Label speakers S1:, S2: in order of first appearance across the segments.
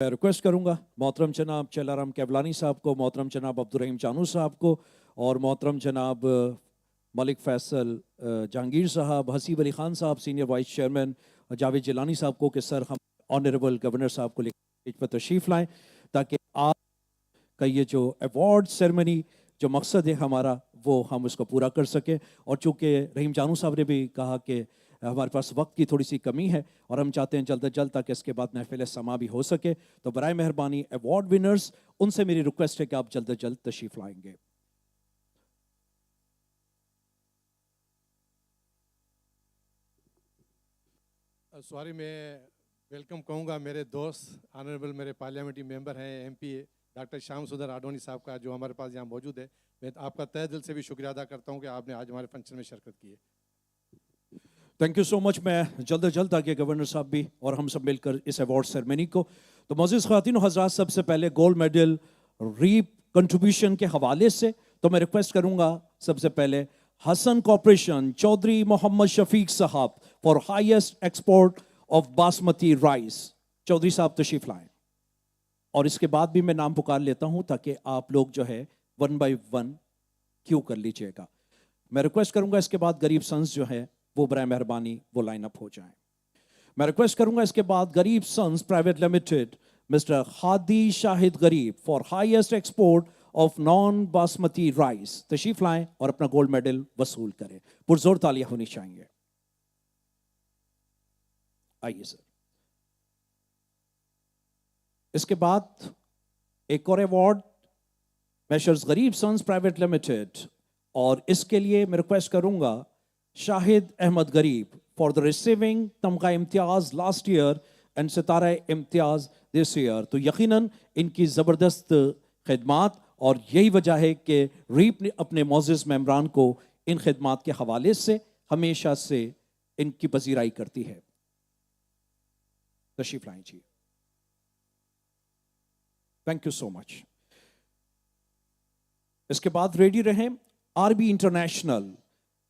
S1: मैं रिक्वेस्ट करूंगा मोहतरम जनाब चलाराम केवलानी साहब को, मोहतरम जनाब अब्दुल रहीम जानू साहब को और मोहतरम जनाब मलिक फैसल जहांगीर साहब, हसीब अली खान साहब senior vice chairman, Javed Jilani साहब को कि सर हम ऑनरेबल गवर्नर साहब को लेकर पर तशरीफ़ लाएं ताकि आप का ये जो अवार्ड सेरेमनी जो मकसद है हमारा वो हम उसको पूरा कर सकें। और चूँकि रहीम जानू साहब ने भी कहा कि हमारे पास वक्त की थोड़ी सी कमी है और हम चाहते हैं जल्द अज जल्द ताकि इसके बाद महफिल समा भी हो सके, तो बराए मेहरबानी अवार्ड विनर्स उनसे मेरी रिक्वेस्ट है कि आप जल्द अज जल्द तशरीफ़ लाएंगे।
S2: सॉरी, मैं वेलकम कहूँगा मेरे दोस्त ऑनरेबल मेरे पार्लियामेंट्री मेंबर हैं एमपी डॉक्टर श्याम सुंदर आडवाणी साहब का जो हमारे पास यहाँ मौजूद है। मैं आपका तहे दिल से भी शुक्रिया अदा करता हूँ कि आपने आज हमारे फंक्शन में शिरकत की है।
S1: Thank you so much. मैं जल्द अज जल्द आके गवर्नर साहब भी और हम सब मिलकर इस अवार्ड सेरेमनी को, तो मोअज़्ज़िज़ ख़वातीन व हज़रात, सबसे पहले गोल्ड मेडल रीप कंट्रीब्यूशन के हवाले से तो मैं रिक्वेस्ट करूँगा सबसे पहले Hasan corporation Chaudhry Mohammad Shafiq sahab for highest export of basmati rice. Chaudhry sahab तशरीफ लाएं और इसके बाद भी मैं नाम पुकार लेता हूं ताकि आप लोग जो है वन बाय वन क्यू कर लीजिएगा। मैं रिक्वेस्ट करूंगा इसके बाद गरीब सन्स जो है वो बराए मेहरबानी वो लाइन अप हो जाएं। मैं रिक्वेस्ट करूंगा इसके बाद Gharib sons private limited mister Hadi Shahid Gharib for highest export of non basmati rice तशरीफ लाएं और अपना गोल्ड मेडल वसूल करें। पुरजोर तालियां होनी चाहिए। आइए सर। इसके बाद एक और अवार्ड मेशर्स गरीब सन्स प्राइवेट लिमिटेड, और इसके लिए मैं रिक्वेस्ट करूंगा शाहिद अहमद गरीब फॉर द रिसीविंग तमगा Imtiaz last year and Sitara Imtiaz this year. तो यकीनन इनकी ज़बरदस्त खिदमात और यही वजह है कि रीप ने अपने मोअज़्ज़िज़ मेंबरान को इन खिदमात के हवाले से हमेशा से इनकी पजीराई करती है। तशरीफ लाएं जी। Thank you so much. इसके बाद रेडी रहें RB international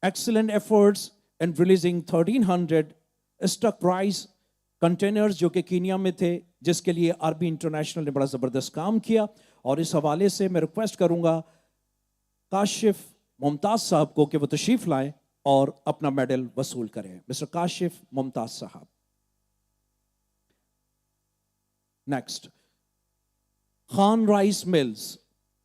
S1: excellent efforts in releasing 1300 stuck rice containers जो कि कीनिया में थे, जिसके लिए आरबी इंटरनेशनल ने बड़ा ज़बरदस्त काम किया। और इस हवाले से मैं रिक्वेस्ट करूंगा काशिफ मुमताज़ साहब को कि वो तशरीफ लाएं और अपना मेडल वसूल करें। Mister Kashif Mumtaz sahab. Next Khan rice mills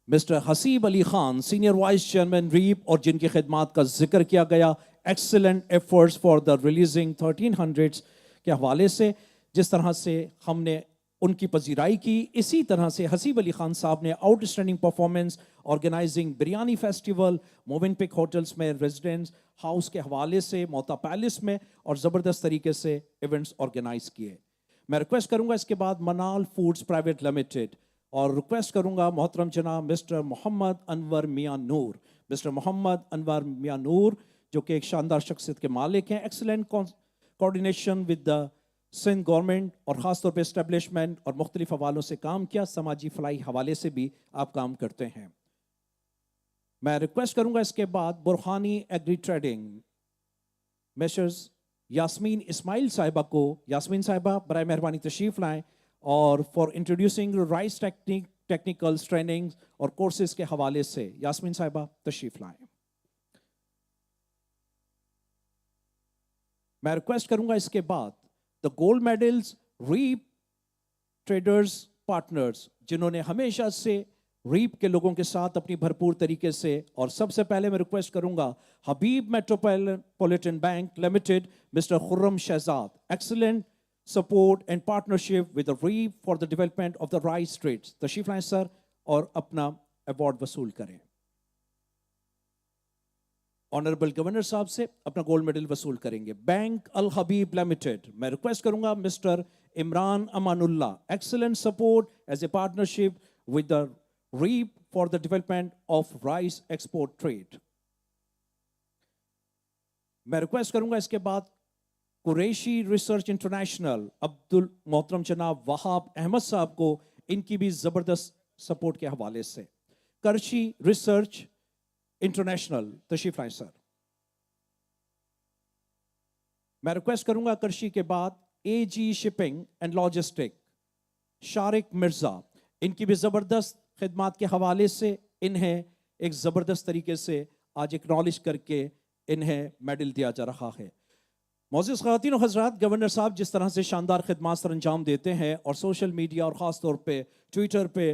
S1: mister Haseeb Ali Khan senior vice chairman REAP, और जिनकी खिदमात का जिक्र किया गया excellent efforts for the releasing 1300 के हवाले से। जिस तरह से हमने उनकी पजीराई की, इसी तरह से हसीब अली खान साहब ने outstanding performance organising biryani festival, Movenpick hotels में रेजिडेंस हाउस के हवाले से, मोता पैलेस में, और ज़बरदस्त तरीके से इवेंट्स ऑर्गेनाइज किए। मैं रिक्वेस्ट करूंगा इसके बाद मनाल फूड्स प्राइवेट लिमिटेड, और रिक्वेस्ट करूंगा मोहतरम जनाब मिस्टर मोहम्मद अनवर मियां नूर, मिस्टर मोहम्मद अनवर मियां नूर जो कि एक शानदार शख्सियत के मालिक हैं। Excellent coordination with the Sindh government और ख़ास तौर पे इस्टेब्लिशमेंट और मुख्तलिफ हवालों से काम किया, समाजी फलाई हवाले से भी आप काम करते हैं। मैं रिक्वेस्ट करूंगा इसके बाद Burhani agri trading messrs Yasmeen Ismail sahiba को, यास्मीन साहिबा बराए मेहरबानी तशरीफ लाएं और for introducing rice technical training और कोर्सेज के हवाले से यास्मीन साहिबा तशरीफ लाएं। मैं रिक्वेस्ट करूंगा इसके बाद the gold medals REAP traders partners, जिन्होंने हमेशा से रीप के लोगों के साथ अपनी भरपूर तरीके से, और सबसे पहले मैं रिक्वेस्ट करूंगा Habib metropolitan bank limited mister Khurram Shahzad, excellent support and partnership with REAP for the development of the rice trades. तशरीफ लाएं सर और अपना अवार्ड वसूल करें। ऑनरेबल गवर्नर साहब से अपना गोल्ड मेडल वसूल करेंगे बैंक अल हबीब लिमिटेड। मैं रिक्वेस्ट करूंगा mister Imran Amanullah, excellent support as a partnership with the REAP for the development of rice export trade. मैं रिक्वेस्ट करूंगा इसके बाद कुरैशी रिसर्च इंटरनेशनल अब्दुल मोहतरम जनाब वहाब अहमद साहब को, इनकी भी जबरदस्त सपोर्ट के हवाले से। करशी रिसर्च इंटरनेशनल तशरीफ लाएं सर। मैं रिक्वेस्ट करूंगा करशी के बाद AG shipping and logistic Shariq Mirza, इनकी भी ज़बरदस्त खिदमात के हवाले से इन्हें एक ज़बरदस्त तरीके से आज एक्नॉलेज करके इन्हें मेडल दिया जा रहा है। मोअज़्ज़िज़ ख़वातीन और हज़रात, गवर्नर साहब जिस तरह से शानदार खिदमात सर अंजाम देते हैं और सोशल मीडिया और ख़ास तौर पे ट्विटर पे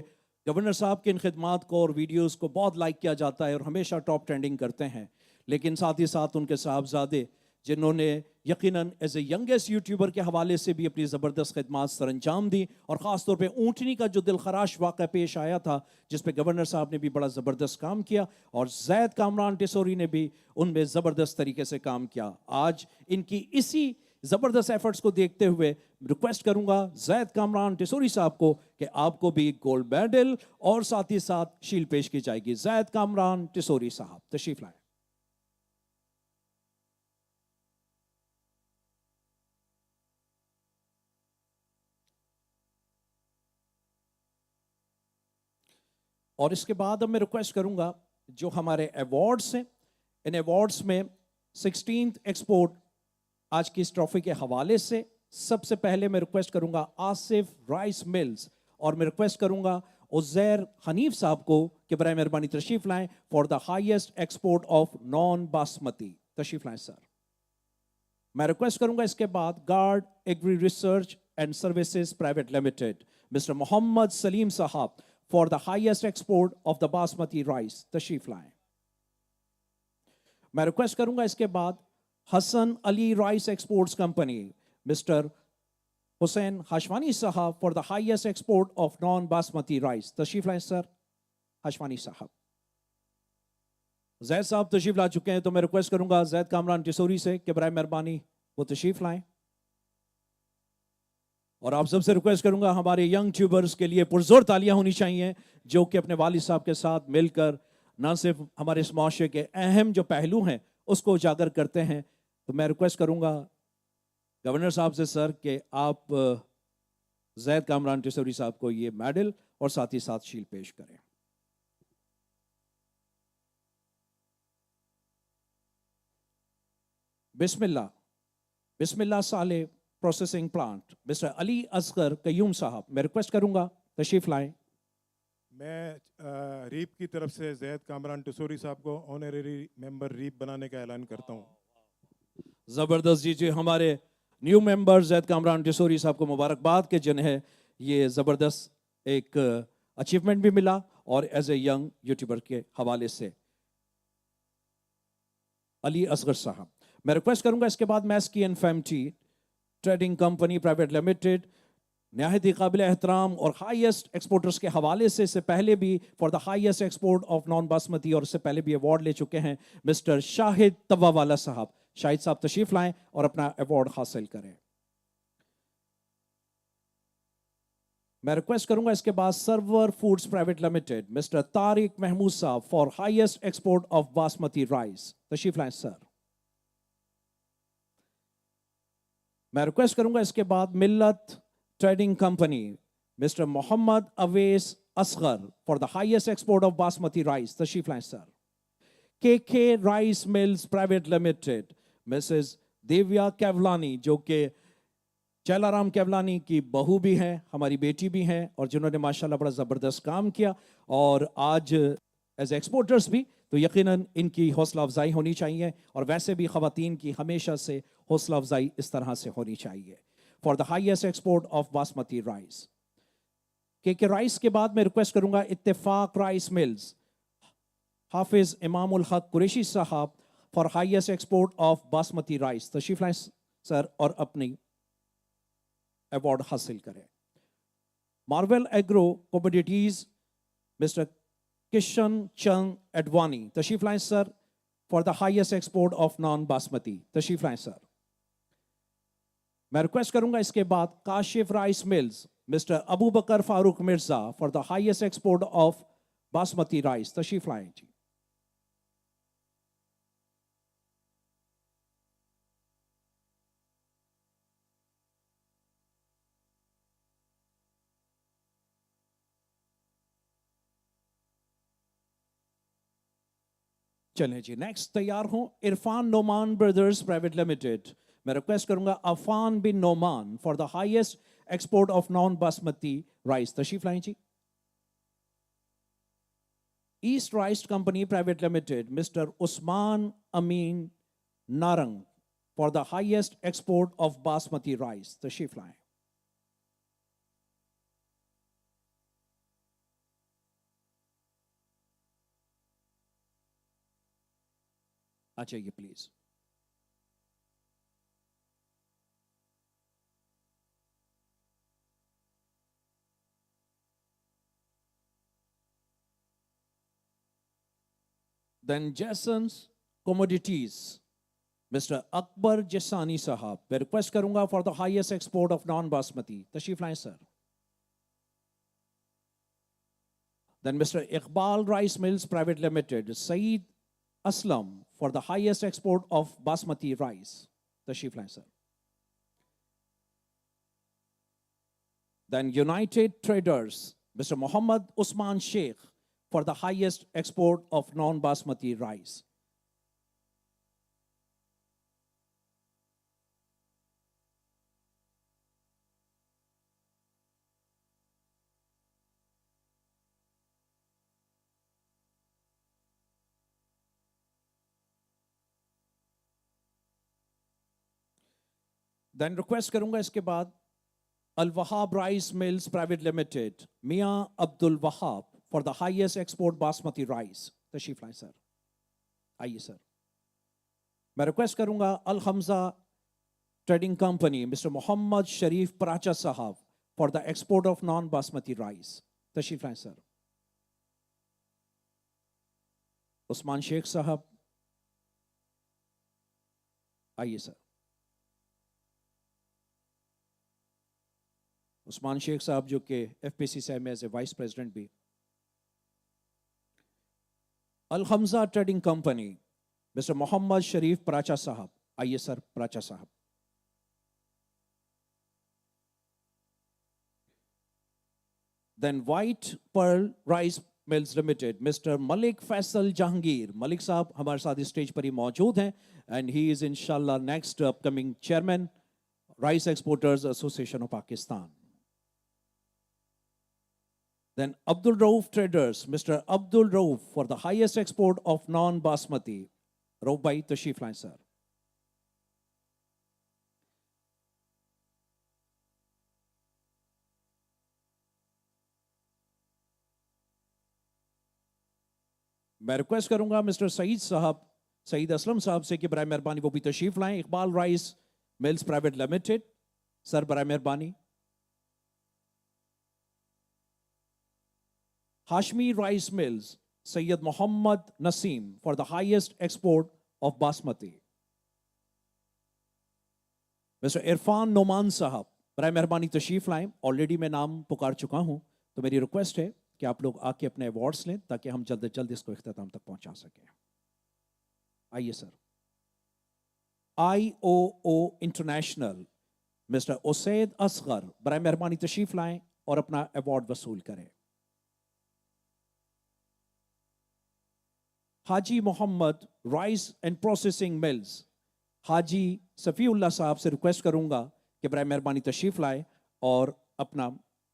S1: गवर्नर साहब की इन खिदमात को और वीडियोस को बहुत लाइक किया जाता है और हमेशा टॉप ट्रेंडिंग करते हैं, लेकिन साथ ही साथ उनके साहबजादे जिन्होंने यकीनन एज ए यंगेस्ट यूट्यूबर के हवाले से भी अपनी ज़बरदस्त खिदमात सर अंजाम दी, और ख़ास तौर पे ऊँटनी का जो दिलखराश वाक़या पेश आया था जिस पे गवर्नर साहब ने भी बड़ा ज़बरदस्त काम किया और ज़ैद कामरान टिसोरी ने भी उनमें ज़बरदस्त तरीके से काम किया। आज इनकी इसी ज़बरदस्त एफर्ट्स को देखते हुए रिक्वेस्ट करूंगा ज़ैद कामरान टिसोरी साहब को कि आपको भी गोल्ड मेडल और साथ ही साथ शील्ड पेश की जाएगी। ज़ैद कामरान टिसोरी साहब तशरीफ लाएं। और इसके बाद अब मैं रिक्वेस्ट करूंगा जो हमारे अवार्ड्स हैं, इन अवार्ड्स में 16th एक्सपोर्ट आज की इस ट्रॉफी के हवाले से सबसे पहले मैं रिक्वेस्ट करूंगा आसिफ राइस मिल्स, और मैं रिक्वेस्ट करूंगा उज़ैर हनीफ साहब को कि बराए मेहरबानी तशरीफ लाएं for the highest export of non basmati. तशरीफ लाएं सर। मैं रिक्वेस्ट करूंगा इसके बाद guard agri research and services private limited mister Mohammad Saleem साहब for the highest export of the basmati rice. तशरीफ लाएं। मैं रिक्वेस्ट करूंगा इसके बाद Hasan Ali rice exports company mister Hussain Hashwani साहब for the highest export of non basmati rice. तशरीफ लाएं सर। हाशवानी साहब। जैद साहब तशरीफ ला चुके हैं, तो मैं रिक्वेस्ट करूंगा जैद कामरान टिसोरी से कि बराए मेहरबानी वो तशरीफ लाएं। और आप सबसे रिक्वेस्ट करूंगा हमारे यंग ट्यूबर्स के लिए पुरजोर तालियां होनी चाहिए जो कि अपने वालिद साहब के साथ मिलकर न सिर्फ हमारे इस माशरे के अहम जो पहलू हैं उसको उजागर करते हैं। तो मैं रिक्वेस्ट करूंगा गवर्नर साहब से सर कि आप जैद कामरान टिसोरी साहब को ये मेडल और साथ ही साथ शील्ड पेश करें। बिस्मिल्लाह। बिस्मिल्लाह Saleh processing plant mister Ali Asghar Qayyum sahab, मैं रिक्वेस्ट करूंगा तशरीफ लाएं।
S3: मैं रीप की तरफ से जैद कामरान टिसोरी साहब को ऑनरेरी मेंबर रीप बनाने का ऐलान करता हूं।
S1: जबरदस्त जी। जी हमारे न्यू मेंबर जैद कामरान टिसोरी साहब को मुबारकबाद के जिन्हें ये ज़बरदस्त एक अचीवमेंट भी मिला और एज ए यंग यूट्यूबर के हवाले से। अली असगर साहब। मैं रिक्वेस्ट करूंगा इसके बाद मैस्की एंड फैमिटी ट्रेडिंग कंपनी प्राइवेट लिमिटेड नहायत ही काबिल एहतराम और हाईएस्ट एक्सपोर्टर्स के हवाले से इससे पहले भी for the highest export of non basmati और इससे पहले भी अवार्ड ले चुके हैं मिस्टर शाहिद तवावाला साहब। शाहिद साहब तशरीफ लाएं और अपना अवार्ड हासिल करें। मैं रिक्वेस्ट करूंगा इसके बाद Sarwar foods private limited mister Tariq Mahmood साहब for highest export of basmati rice. तशरीफ लाएं सर। मैं रिक्वेस्ट करूंगा इसके बाद Millat trading company mister Mohammad Awais Asghar for the highest export of basmati rice. तशरीफ लाएं sir. K rice mills private limited missus Devia Kewlani जो कि चैलाराम केवलानी की बहू भी हैं, हमारी बेटी भी हैं और जिन्होंने माशाल्लाह बड़ा ज़बरदस्त काम किया और आज एज एक्सपोर्टर्स भी, तो यकीनन इनकी हौसला अफजाई होनी चाहिए और वैसे भी ख़वातीन की हमेशा से हौसला अफजाई इस तरह से होनी चाहिए। For the highest export of basmati rice के राइस के बाद मैं रिक्वेस्ट करूंगा इत्तेफाक राइस मिल्स हाफिज इमामुल हक कुरैशी साहब for highest export of basmati rice. तशरीफ लाएं सर और अपनी अवार्ड हासिल करें। Marvel agro commodities mister Kishan Chand Advani. तशरीफ लाएं sir for the highest export of non basmati. तशरीफ लाएं सर। मैं रिक्वेस्ट करूंगा इसके बाद Kashif rice mills mister Abu Bakar Farooq Mirza for the highest export of basmati rice. तशरीफ लाएं जी। चलें जी, नेक्स्ट तैयार हो Irfan Noman brothers private limited. मैं रिक्वेस्ट करूंगा Affan bin Noman for the highest export of non-basmati rice. Tashreef laएं जी. East Rice Company Private Limited, Mr. Usman Amin Narang, for the highest export of basmati rice. Tashreef laएं. आ जाइए please. Then Jason's Commodities, Mr. Akbar Jasani Sahab. मैं request करूंगा for the highest export of non-basmati. तशरीफ लाएं sir. Then Mr. Iqbal Rice Mills Private Limited, Saeed Aslam, for the highest export of basmati rice. Tashreef laएं sir. Then United Traders, Mr. Muhammad Usman Sheikh, for the highest export of non-basmati rice. Then request करूंगा इसके बाद Al Wahab Rice Mills Private Limited, Mia Abdul Wahab, for the highest export basmati rice. तशरीफ लाएं sir. आइए sir. मैं request करूंगा Al Hamza Trading Company, Mr. Muhammad Sharif Paracha Sahab, for the export of non-basmati rice. तशरीफ लाएं sir. Usman Sheikh Sahab, आइए sir. Usman Sheikh साहब जो कि एफपीसी से में एज ए वाइस प्रेसिडेंट भी. Al Hamza trading company, mister Mohammad Sharif Paracha साहब. आइए सर पराचा साहब. Then white pearl rice mills limited, mister Malik Faisal Jahangir. Malik साहब हमारे साथ इस स्टेज पर ही मौजूद हैं एंड ही इज इंशाल्लाह next upcoming chairman rice exporters association of Pakistan. Then Abdul Rauf Traders, Mr. Abdul Rauf, for the highest export of non-basmati. Rauf bhai, tashreef laएं sir. मैं रिक्वेस्ट करूंगा मिस्टर सईद साहब, सईद असलम साहब से कि बराए मेहरबानी वो भी तशरीफ लाएं. Iqbal rice mills private limited, sir बराए मेहरबानी. Hashmi Rice Mills, Sayyid Muhammad Naseem, for the highest export of basmati. Mr. Irfan Noman Sahab, बराए मेहरबानी तशरीफ लाएं. ऑलरेडी मैं नाम पुकार चुका हूं तो मेरी रिक्वेस्ट है कि आप लोग आके अपने अवार्ड्स लें ताकि हम जल्द से जल्द इसको इख्तिताम तक पहुंचा सकें. आइए sir. IOO International, mister Osaid Asghar, बराए मेहरबानी तशरीफ लाएं और अपना अवार्ड वसूल करें. Haji Mohammad rice and processing mills, Haji Safiullah साहब से रिक्वेस्ट करूंगा कि बराए मेहरबानी तशरीफ लाए और अपना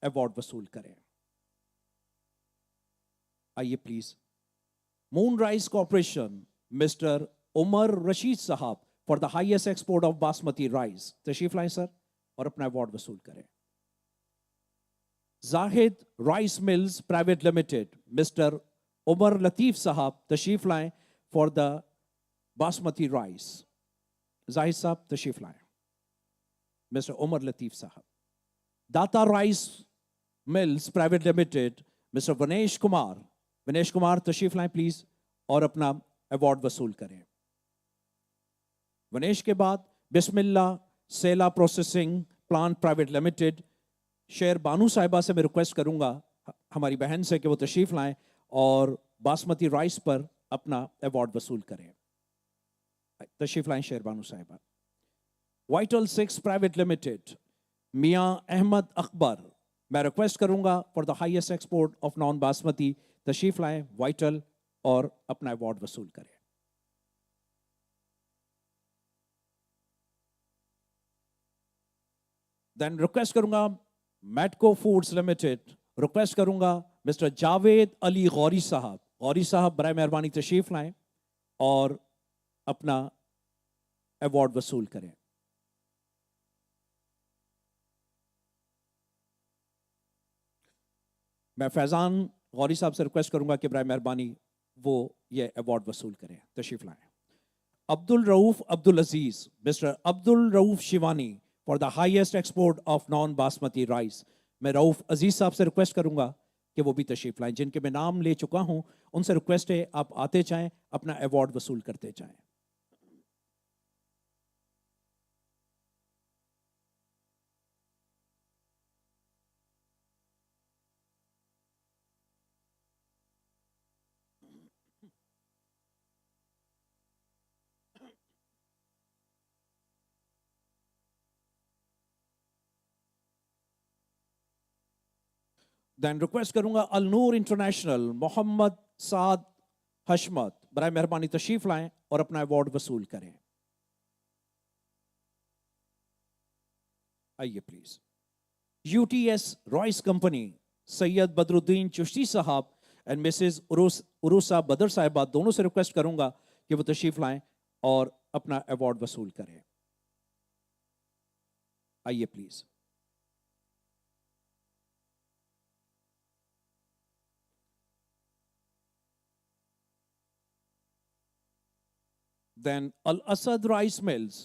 S1: अवार्ड वसूल करें. आइए please. Moon rice corporation, mister Umar Rashid साहब, for the highest export of basmati rice. तशरीफ लाएं सर और अपना अवार्ड वसूल करें. Zahid rice mills private limited, mister Umar Latif साहब तशरीफ लाएं for the basmati rice. Zahid साहब तशरीफ लाएं. मिस्टर उमर लतीफ साहब. Data rice mills private limited, mister Vanesh Kumar. Vanesh Kumar तशरीफ लाएं प्लीज और अपना अवार्ड वसूल करें. वनेश के बाद बिस्मिल्ला सेला प्रोसेसिंग प्लांट प्राइवेट लिमिटेड, शेर बानू साहिबा से मैं रिक्वेस्ट करूंगा हमारी बहन से कि वो तशरीफ लाएं और बासमती राइस पर अपना अवार्ड वसूल करें. तशरीफ लाएं शेर बानू साहिबा. वाइटल 6 प्राइवेट लिमिटेड, मियां अहमद अकबर, मैं रिक्वेस्ट करूंगा for the highest export of non basmati. तशरीफ लाएं वाइटल और अपना अवार्ड वसूल करें. देन रिक्वेस्ट करूंगा मैटको फूड्स लिमिटेड, रिक्वेस्ट करूंगा मिस्टर जावेद अली गौरी साहब बराए मेहरबानी तशरीफ लाएं और अपना अवार्ड वसूल करें। मैं फैजान गौरी साहब से रिक्वेस्ट करूंगा कि बराए मेहरबानी वो ये अवार्ड वसूल करें, तशरीफ लाएं। Abdul Rauf Abdul Aziz, mister Abdul Rauf Shivani for the highest export of non basmati rice. मैं रऊफ अजीज साहब से रिक्वेस्ट करूंगा कि वो भी तशरीफ लाएं, जिनके मैं नाम ले चुका हूं, उनसे रिक्वेस्ट है आप आते जाएं, अपना अवार्ड वसूल करते जाएं। देन रिक्वेस्ट करूंगा अलनूर इंटरनेशनल मोहम्मद साद हशमत, बराए मेहरबानी तशरीफ लाएं और अपना अवार्ड वसूल करें। आइए please. UTS Royce company Syed Badruddin Chishti साहब एंड मिसेस उरूसा बदर साहिबा, दोनों से रिक्वेस्ट करूंगा कि वो तशरीफ लाएं और अपना अवार्ड वसूल करें। आइए please. Then Al Asad Rice Mills,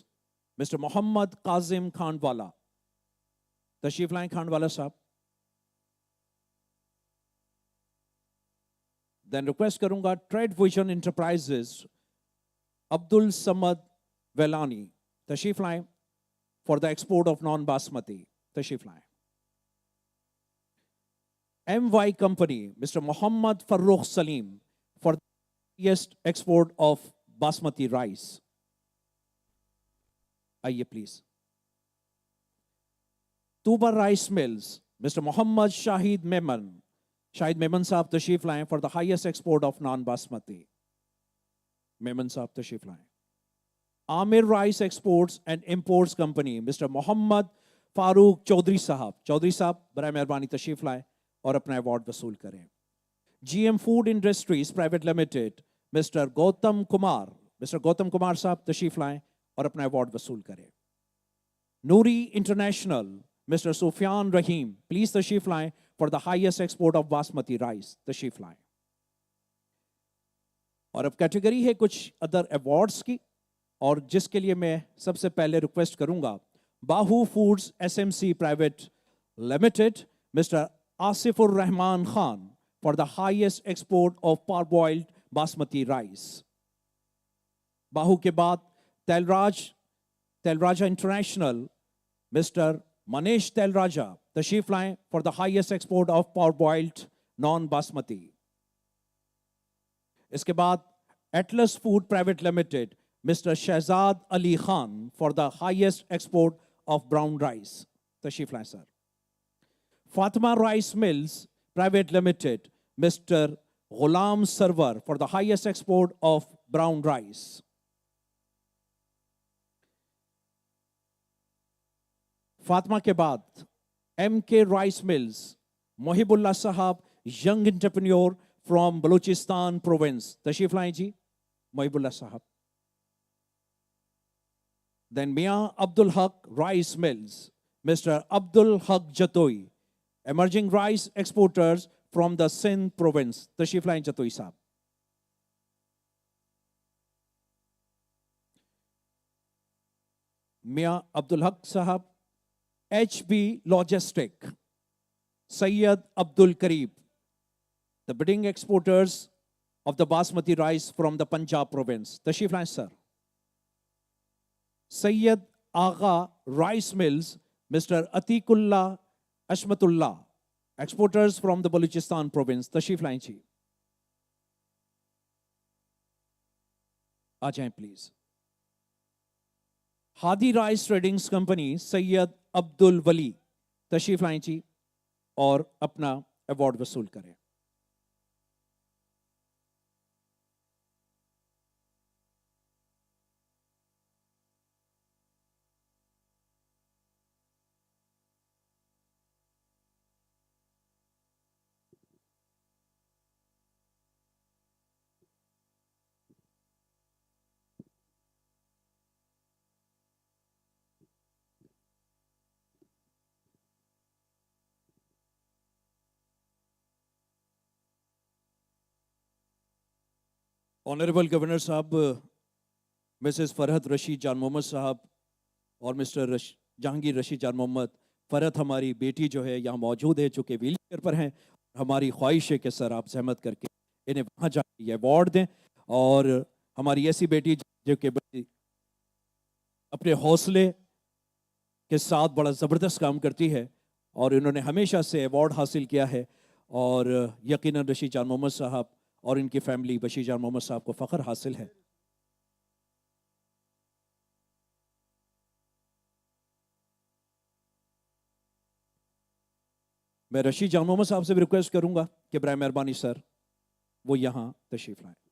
S1: Mr. Mohammad Kazim Khanwala. तशरीफ लाएं खानवाला साहब। Then रिक्वेस्ट करूंगा trade vision enterprises Abdul Samad Velani, तशरीफ लाएं for the export of non basmati, तशरीफ लाएं। MY company mister Mohammad Farrukh Saleem for the highest export of basmati rice. आइए please. Tubar rice mills mister Mohammad Shahid Memon साहब तशरीफ लाएं for the highest export of non basmati. Memon साहब तशरीफ लाएं। Aamir rice exports and imports company mister Mohammad Farooq Chaudhry साहब बराए मेहरबानी तशरीफ लाएं और अपना अवार्ड वसूल करें। GM food industries private limited mister Gautam Kumar साहब तशरीफ लाएं और अपना अवार्ड वसूल करें। Noori international mister Sufiyan Rahim, please तशरीफ लाएं for the highest export of basmati rice, तशरीफ लाएं। और अब कैटेगरी है कुछ अदर अवार्ड्स की, और जिसके लिए मैं सबसे पहले रिक्वेस्ट करूंगा Bahu foods SMC private limited mister Asifur Rahman Khan for the highest export of parboiled basmati rice. Bahu के बाद तेलराजा इंटरनेशनल मिस्टर मनीष तेलराजा, तशरीफ लाएं for the highest export of parboiled non basmati. इसके बाद atlas food private limited mister Shahzad Ali Khan for the highest export of brown rice, तशरीफ लाएं sir. Fatima rice mills private limited mister Ghulam Sarwar for the highest export of brown rice. Fatima के बाद MK rice mills Mohibullah साहब, young entrepreneur from Balochistan province, तशरीफ लाएं जी मोहिबुल्ला साहब। Then Mia Abdul Haq Rice Mills, Mr. Abdul Haq Jatoi, emerging rice exporters from the Sindh province, तशरीफ लाएं जतोई साहब। मियां अब्दुल हक साहब, HB Logistic, Sayyid Abdul Kareeb, the bidding exporters of the basmati rice from the Punjab province, तशरीफ लाएं sir. Sayyid Agha Rice Mills, Mr. Atikullah Ashmatullah, exporters from the Balochistan province, तशरीफ लाएं जी। आ जाएं please. Hadi rice tradings company Syed Abdul Wali, तशरीफ लाएं जी और अपना अवार्ड वसूल करें। ऑनरेबल गवर्नर साहब, मिसेस फरहत रशीद जान मोहम्मद साहब और मिस्टर जहांगीर रशीद जान मोहम्मद, फरहत हमारी बेटी जो है यहाँ मौजूद है, चूँकि व्हील चेयर पर हैं। हमारी ख्वाहिश है कि सर आप जहमत करके इन्हें वहाँ जाके ये अवार्ड दें, और हमारी ऐसी बेटी जो कि बड़ी अपने हौसले के साथ बड़ा ज़बरदस्त काम करती है, और इन्होंने हमेशा से अवार्ड हासिल किया है, और यकीनन रशीद जान मोहम्मद साहब और इनकी फैमिली बशीर जान मोहम्मद साहब को फ़ख्र हासिल है। मैं रशीद जान मोहम्मद साहब से भी रिक्वेस्ट करूंगा कि बराए मेहरबानी सर वो यहाँ तशरीफ लाएं।